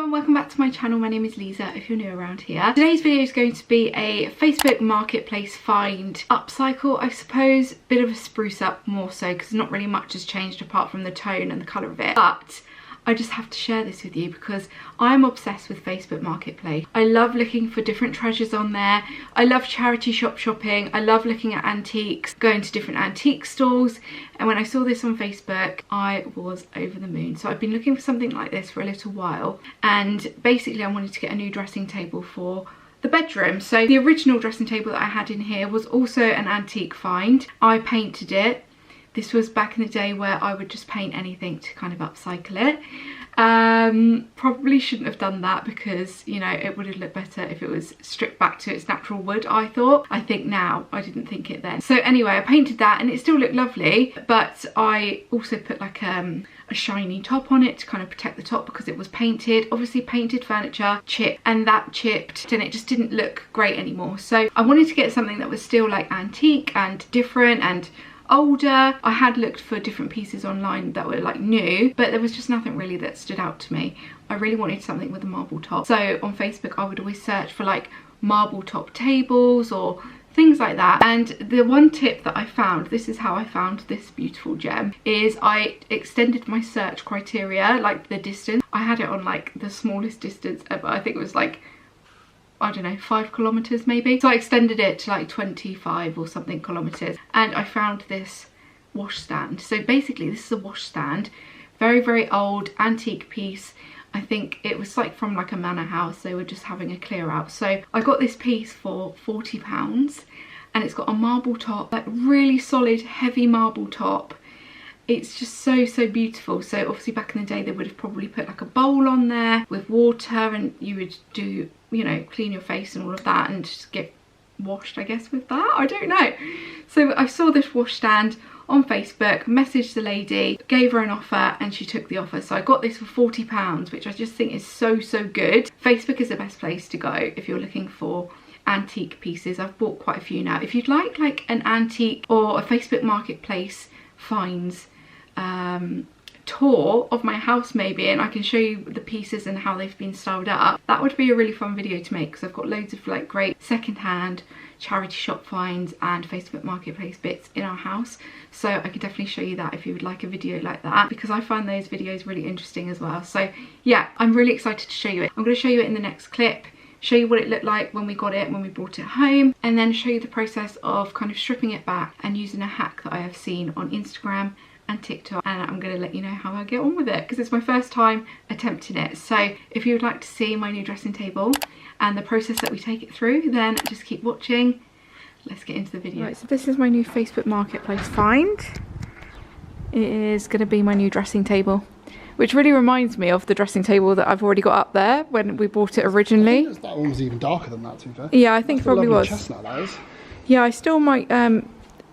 everyone, welcome back to my channel. My name is Liza if you're new around here. Today's video is going to be a Facebook marketplace find upcycle, I suppose. Bit of a spruce up more so because not really much has changed apart from the tone and the colour of it. But I just have to share this with you because I'm obsessed with Facebook Marketplace. I love looking for different treasures on there. I love charity shop shopping. I love looking at antiques, going to different antique stalls. And when I saw this on Facebook, I was over the moon. So I've been looking for something like this for a little while. And basically I wanted to get a new dressing table for the bedroom. So the original dressing table that I had in here was also an antique find. I painted it. This was back in the day where I would just paint anything to kind of upcycle it. Probably shouldn't have done that because, you know, it would have looked better if it was stripped back to its natural wood, I thought. I think now, I didn't think it then. So anyway, I painted that and it still looked lovely, but I also put like a shiny top on it to kind of protect the top because it was painted. Obviously painted furniture chipped, and that chipped and it just didn't look great anymore. So I wanted to get something that was still like antique and different and older. I had looked for different pieces online that were like new, but there was just nothing really that stood out to me. I really wanted something with a marble top. So on Facebook I would always search for like marble top tables or things like that. And the one tip that I found, this is how I found this beautiful gem, is I extended my search criteria, like the distance. I had it on like the smallest distance ever. I think it was like, I don't know, 5 kilometers maybe. So I extended it to like 25 or something kilometers, and I found this wash stand. So basically this is a wash stand, very, very old antique piece. I think it was like from like a manor house. They were just having a clear out. So I got this piece for £40 and it's got a marble top, like really solid, heavy marble top. It's just so, so beautiful. So obviously back in the day they would have probably put like a bowl on there with water and you would do, you know, clean your face and all of that and just get washed, I guess, with that. I don't know. So I saw this wash stand on Facebook, messaged the lady, gave her an offer and she took the offer. So I got this for £40, which I just think is so, so good. Facebook is the best place to go if you're looking for antique pieces. I've bought quite a few now. If you'd like an antique or a Facebook Marketplace finds tour of my house maybe, and I can show you the pieces and how they've been styled up, that would be a really fun video to make because I've got loads of like great second-hand charity shop finds and Facebook Marketplace bits in our house. So I could definitely show you that if you would like a video like that, because I find those videos really interesting as well. So yeah, I'm really excited to show you it. I'm going to show you it in the next clip, show you what it looked like when we got it, when we brought it home, and then show you the process of kind of stripping it back and using a hack that I have seen on Instagram and TikTok, and I'm going to let you know how I get on with it because it's my first time attempting it. So if you would like to see my new dressing table and the process that we take it through, then just keep watching. Let's get into the video. Right, so this is my new Facebook Marketplace find. It is going to be my new dressing table, which really reminds me of the dressing table that I've already got up there when we bought it originally. I think that one was even darker than that, to be fair. Yeah, I think it probably was. Chestnut, that is. Yeah, I still might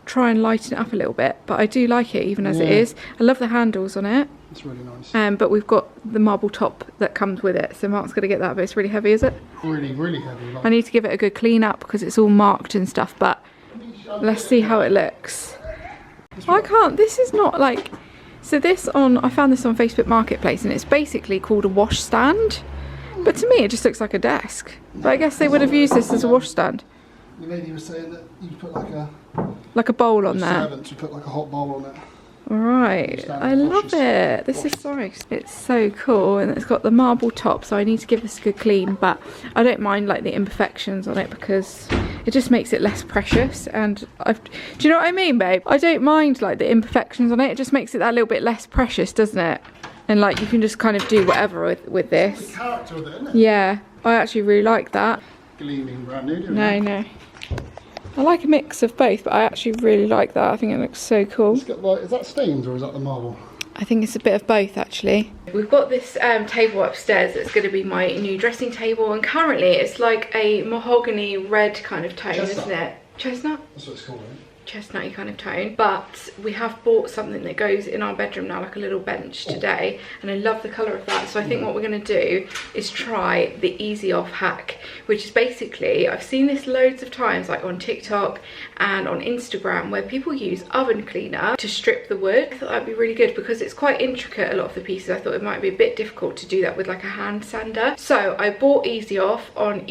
try and lighten it up a little bit, but I do like it even as it is. I love the handles on it. It's really nice. But we've got the marble top that comes with it, so Mark's going to get that, but it's really heavy, is it? Really, really heavy. Like. I need to give it a good clean up because it's all marked and stuff, but let's see how it looks. I can't, this is not like, so this on, I found this on Facebook Marketplace and it's basically called a wash stand, but to me it just looks like a desk. But I guess they would have used this as a wash stand. The lady was saying that you put like a bowl on there. Servants would put like a hot bowl on it. Right, I love it. This is sorry. It's so cool, and it's got the marble top, so I need to give this a good clean, but I don't mind like the imperfections on it because it just makes it less precious. And do you know what I mean, babe? I don't mind like the imperfections on it. It just makes it that little bit less precious, doesn't it? And like you can just kind of do whatever with this. It's the character of it, isn't it? Yeah, I actually really like that. Gleaming brand new, don't you? No. I like a mix of both, but I actually really like that. I think it looks so cool. It's got like, is that stains or is that the marble? I think it's a bit of both actually. We've got this table upstairs that's going to be my new dressing table, and currently it's like a mahogany red kind of tone, isn't it? Chestnut? That's what it's called, isn't it? chestnutty kind of tone, but we have bought something that goes in our bedroom now, like a little bench today, and I love the colour of that. So I think what we're going to do is try the easy off hack, which is basically, I've seen this loads of times like on TikTok and on Instagram, where people use oven cleaner to strip the wood. I thought that'd be really good because it's quite intricate, a lot of the pieces. I thought it might be a bit difficult to do that with like a hand sander. So I bought easy off on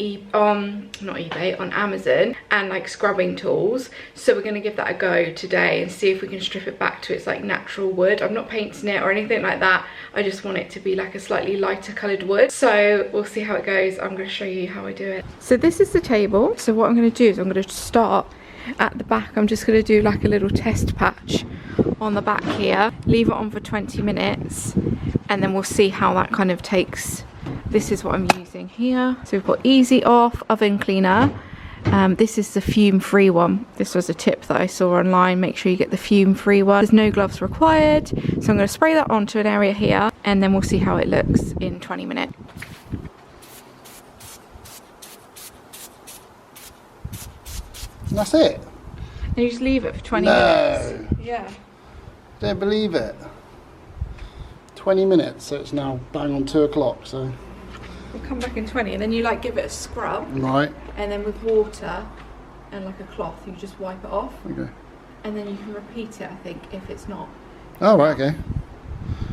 not eBay, on Amazon, and like scrubbing tools. So we're going to give that a go today and see if we can strip it back to its like natural wood. I'm not painting it or anything like that, I just want it to be like a slightly lighter coloured wood. So we'll see how it goes. I'm going to show you how I do it. So this is the table. So what I'm going to do is I'm going to start at the back. I'm just going to do like a little test patch on the back here, leave it on for 20 minutes, and then we'll see how that kind of takes. This is what I'm using here. So we've got easy off oven cleaner. This is the fume free one. This was a tip that I saw online. Make sure you get the fume free one. There's no gloves required. So I'm going to spray that onto an area here, and then we'll see how it looks in 20 minutes. And that's it? And you just leave it for 20 minutes. Yeah. Don't believe it. 20 minutes, so it's now bang on 2 o'clock, so. We'll come back in 20, and then you like give it a scrub. Right. And then with water and like a cloth, you just wipe it off. Okay. And then you can repeat it, I think, if it's not. Oh, right, okay.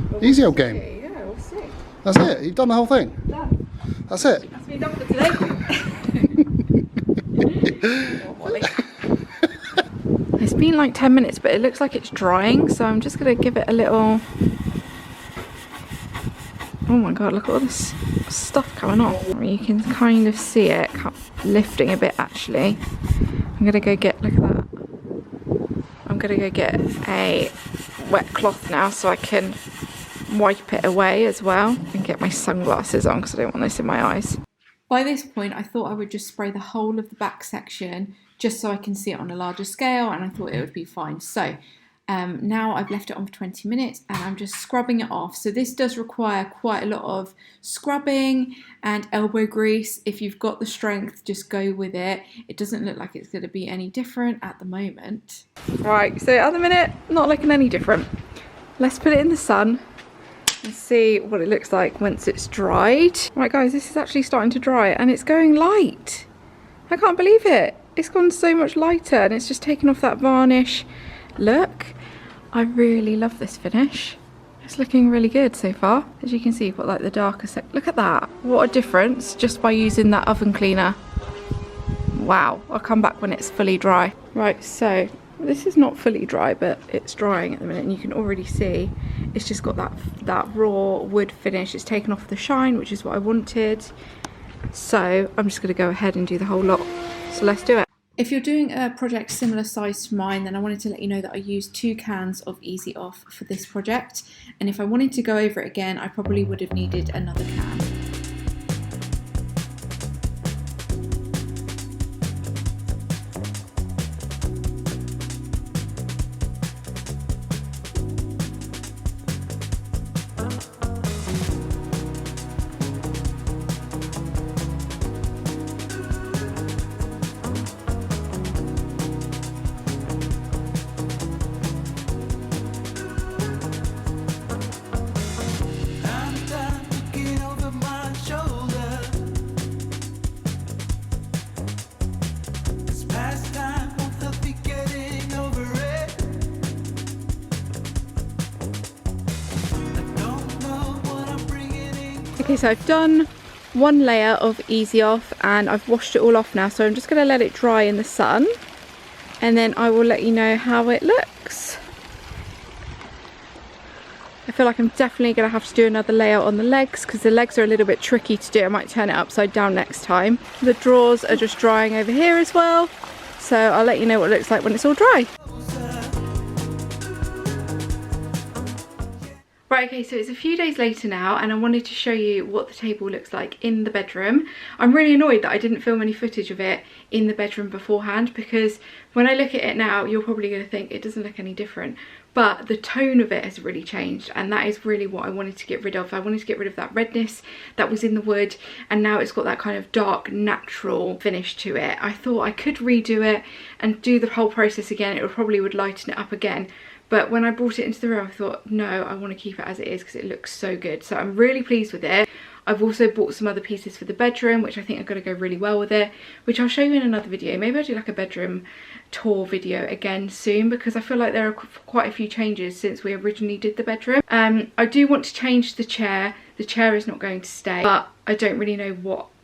Well, Easy we'll old see. game. Yeah, we'll see. That's it? You've done the whole thing? Done. That's it? That's me done for today. Oh, Molly. It's been like 10 minutes, but it looks like it's drying, so I'm just going to give it a little... Oh my god, look at all this stuff coming off. You can kind of see it lifting a bit, actually. I'm going to go get, look at that. I'm going to go get a wet cloth now so I can wipe it away as well, and get my sunglasses on because I don't want this in my eyes. By this point, I thought I would just spray the whole of the back section just so I can see it on a larger scale, and I thought it would be fine. So now I've left it on for 20 minutes and I'm just scrubbing it off. So this does require quite a lot of scrubbing and elbow grease. If you've got the strength, just go with it. It doesn't look like it's going to be any different at the moment. Right, so at the minute, not looking any different. Let's put it in the sun and see what it looks like once it's dried. Right guys, this is actually starting to dry and it's going light. I can't believe it. It's gone so much lighter and it's just taken off that varnish look. I really love this finish. It's looking really good so far. As you can see, you've got like the darker look at that. What a difference just by using that oven cleaner. Wow, I'll come back when it's fully dry. Right, so this is not fully dry, but it's drying at the minute and you can already see it's just got that raw wood finish. It's taken off the shine, which is what I wanted. So I'm just going to go ahead and do the whole lot. So let's do it. If you're doing a project similar size to mine, then I wanted to let you know that I used 2 cans of Easy Off for this project. And if I wanted to go over it again, I probably would have needed another can. Okay, so I've done 1 layer of Easy Off and I've washed it all off now, so I'm just going to let it dry in the sun and then I will let you know how it looks. I feel like I'm definitely going to have to do another layer on the legs because the legs are a little bit tricky to do. I might turn it upside down next time. The drawers are just drying over here as well, so I'll let you know what it looks like when it's all dry. Right, okay, so it's a few days later now and I wanted to show you what the table looks like in the bedroom. I'm really annoyed that I didn't film any footage of it in the bedroom beforehand because when I look at it now, you're probably going to think it doesn't look any different. but the tone of it has really changed, and that is really what I wanted to get rid of. I wanted to get rid of that redness that was in the wood, and now it's got that kind of dark natural finish to it. I thought I could redo it and do the whole process again. It probably would lighten it up again, but when I brought it into the room, I thought, no, I want to keep it as it is because it looks so good. So I'm really pleased with it. I've also bought some other pieces for the bedroom, which I think are going to go really well with it, which I'll show you in another video. Maybe I'll do like a bedroom tour video again soon, because I feel like there are quite a few changes since we originally did the bedroom. I do want to change the chair. The chair is not going to stay, but I don't really know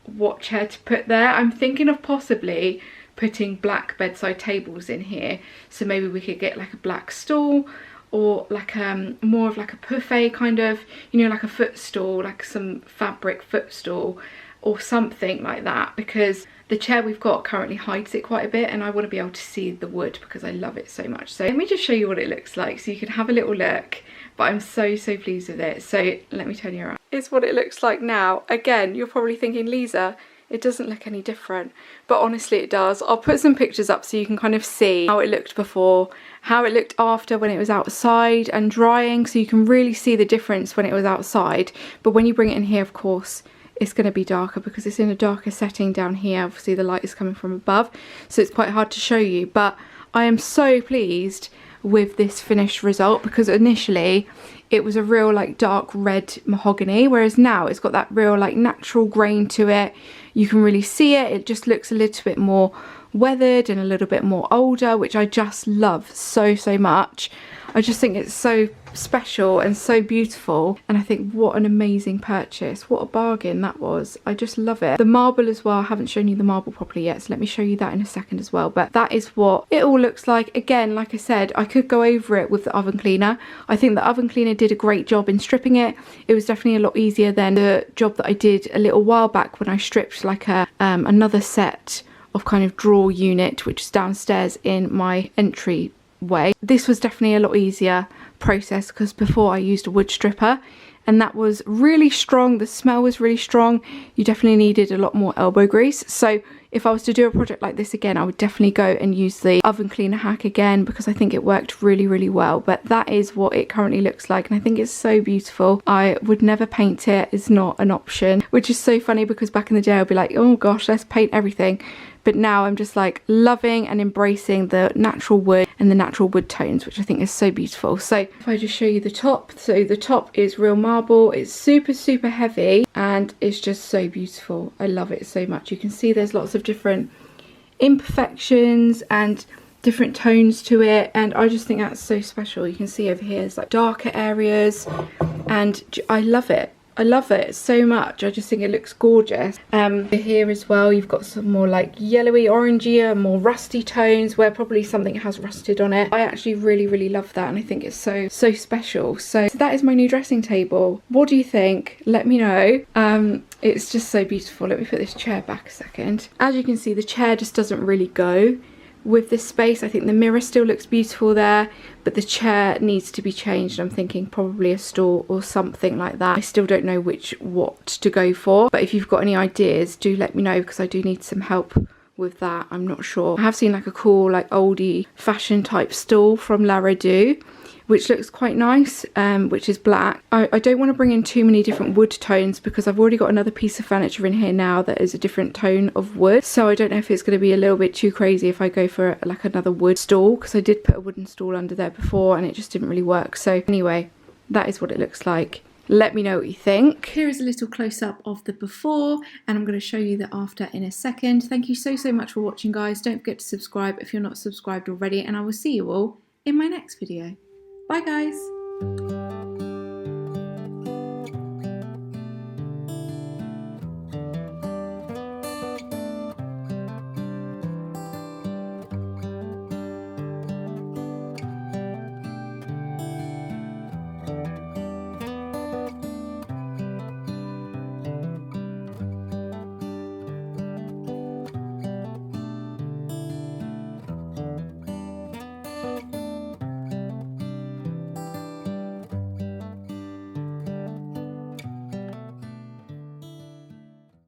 what chair to put there. I'm thinking of possibly putting black bedside tables in here, so maybe we could get like a black stool, or like more of like a buffet kind of, you know, like a footstool, like some fabric footstool or something like that, because the chair we've got currently hides it quite a bit, and I want to be able to see the wood because I love it so much. So let me just show you what it looks like so you can have a little look, but I'm so pleased with it. So let me turn you around. It's what it looks like now. Again, you're probably thinking, Lisa, it doesn't look any different, but honestly it does. I'll put some pictures up so you can kind of see how it looked before, how it looked after when it was outside and drying, so you can really see the difference when it was outside. But when you bring it in here, of course, it's going to be darker because it's in a darker setting down here. Obviously the light is coming from above, so it's quite hard to show you, but I am so pleased with this finished result, because initially it was a real like dark red mahogany, whereas now it's got that real like natural grain to it. You can really see it. It just looks a little bit more weathered and a little bit more older, which I just love so much. I just think it's so special and so beautiful, and I think what an amazing purchase, what a bargain that was. I just love it. The marble as well, I haven't shown you the marble properly yet, so let me show you that in a second as well, but that is what it all looks like. Again, like I said, I could go over it with the oven cleaner. I think the oven cleaner did a great job in stripping it. It was definitely a lot easier than the job that I did a little while back when I stripped like a another set of kind of drawer unit, which is downstairs in my entry way. This was definitely a lot easier process because before I used a wood stripper, and that was really strong. The smell was really strong. You definitely needed a lot more elbow grease. So if I was to do a project like this again, I would definitely go and use the oven cleaner hack again, because I think it worked really well. But that is what it currently looks like, and I think it's so beautiful. I would never paint it. It's not an option, which is so funny because back in the day I'd be like, oh gosh, let's paint everything. But now I'm just like loving and embracing the natural wood and the natural wood tones, which I think is so beautiful. So if I just show you the top, so the top is real marble. It's super heavy and it's just so beautiful. I love it so much. You can see there's lots of different imperfections and different tones to it, and I just think that's so special. You can see over here there's like darker areas, and I love it. I love it so much. I just think it looks gorgeous. Here as well, you've got some more like yellowy, orangey, more rusty tones where probably something has rusted on it. I actually really love that, and I think it's so special. So that is my new dressing table. What do you think? Let me know. It's just so beautiful. Let me put this chair back a second. As you can see, the chair just doesn't really go with this space. I think the mirror still looks beautiful there, but the chair needs to be changed. I'm thinking probably a stool or something like that. I still don't know what to go for, but if you've got any ideas, do let me know, because I do need some help with that. I'm not sure. I have seen like a cool like oldie fashion type stool from Prideaux, which looks quite nice, which is black. I don't want to bring in too many different wood tones because I've already got another piece of furniture in here now that is a different tone of wood. So I don't know if it's going to be a little bit too crazy if I go for like another wood stool, because I did put a wooden stool under there before and it just didn't really work. So anyway, that is what it looks like. Let me know what you think. Here is a little close-up of the before, and I'm going to show you the after in a second. Thank you so much for watching, guys. Don't forget to subscribe if you're not subscribed already, and I will see you all in my next video. Bye guys.